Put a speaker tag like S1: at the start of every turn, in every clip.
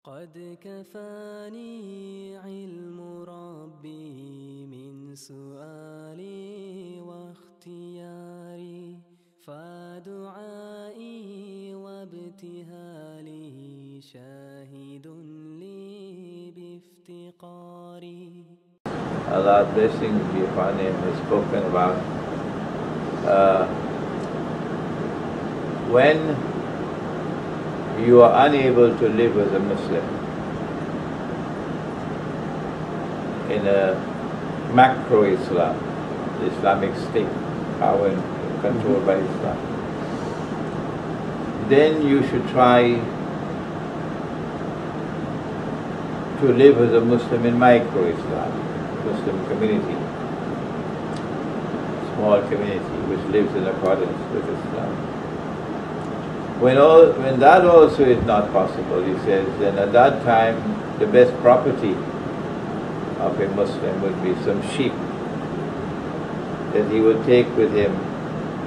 S1: قد كفاني علم ربي من سؤالي واختياري فدعائي وابتهالي شاهد لي بافتقاري.
S2: Allah's blessings be upon him has spoken about when you are unable to live as a Muslim in a macro Islam, the Islamic state, power and controlled by Islam, then you should try to live as a Muslim in micro Islam, Muslim community, small community which lives in accordance with Islam. When that also is not possible, he says, then at that time the best property of a Muslim would be some sheep that he would take with him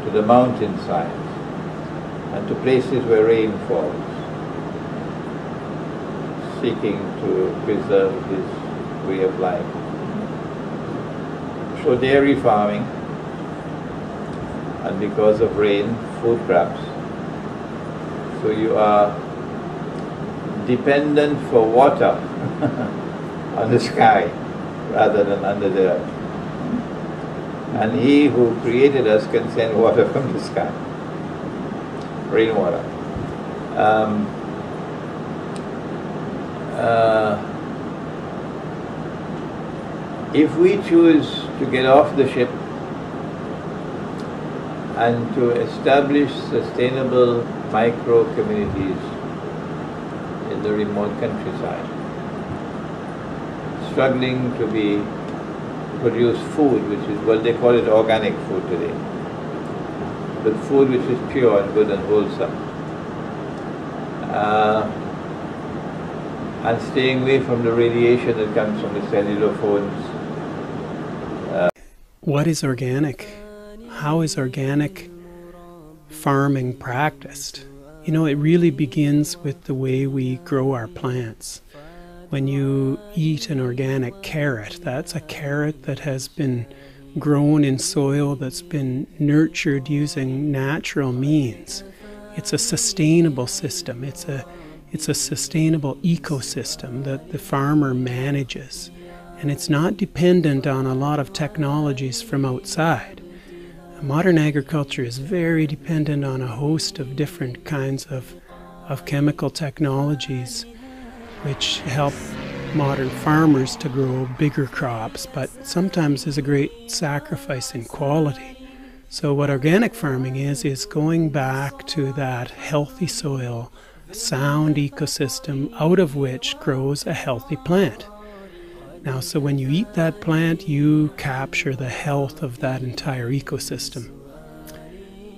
S2: to the mountainsides and to places where rain falls, seeking to preserve his way of life. So dairy farming, and because of rain, food crops. So you are dependent for water on the sky rather than under the earth. And he who created us can send water from the sky, rainwater. If we choose to get off the ship and to establish sustainable micro communities in the remote countryside, struggling to produce food, which is, well, they call it organic food today, but food which is pure and good and wholesome, and staying away from the radiation that comes from the cellular phones.
S3: What is organic? How is organic farming practiced? You know, it really begins with the way we grow our plants. When you eat an organic carrot, that's a carrot that has been grown in soil that's been nurtured using natural means. It's a sustainable system. It's a sustainable ecosystem that the farmer manages. And it's not dependent on a lot of technologies from outside. Modern agriculture is very dependent on a host of different kinds of chemical technologies which help modern farmers to grow bigger crops, but sometimes there's a great sacrifice in quality. So what organic farming is going back to that healthy soil, a sound ecosystem out of which grows a healthy plant. Now, so when you eat that plant, you capture the health of that entire ecosystem.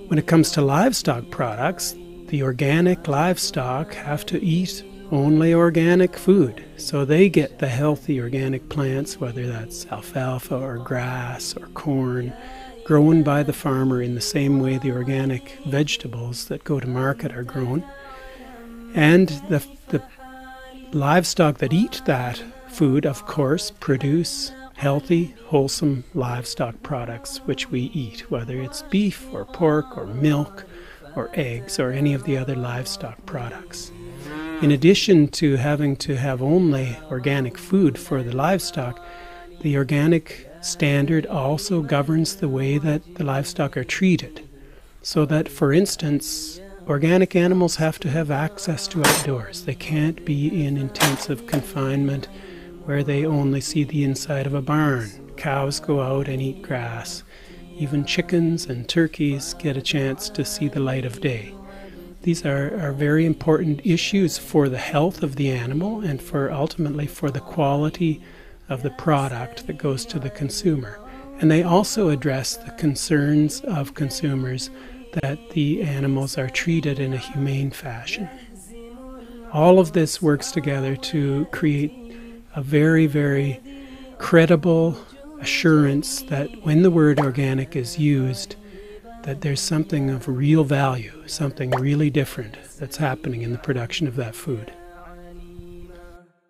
S3: When it comes to livestock products, the organic livestock have to eat only organic food. So they get the healthy organic plants, whether that's alfalfa or grass or corn, grown by the farmer in the same way the organic vegetables that go to market are grown. And the livestock that eat that food, of course, produce healthy, wholesome livestock products which we eat, whether it's beef or pork or milk or eggs or any of the other livestock products. In addition to having to have only organic food for the livestock, the organic standard also governs the way that the livestock are treated. So that, for instance, organic animals have to have access to outdoors. They can't be in intensive confinement where they only see the inside of a barn. Cows go out and eat grass. Even chickens and turkeys get a chance to see the light of day. These are very important issues for the health of the animal and ultimately for the quality of the product that goes to the consumer. And they also address the concerns of consumers that the animals are treated in a humane fashion. All of this works together to create a very, very credible assurance that when the word organic is used, that there's something of real value, something really different that's happening in the production of that food.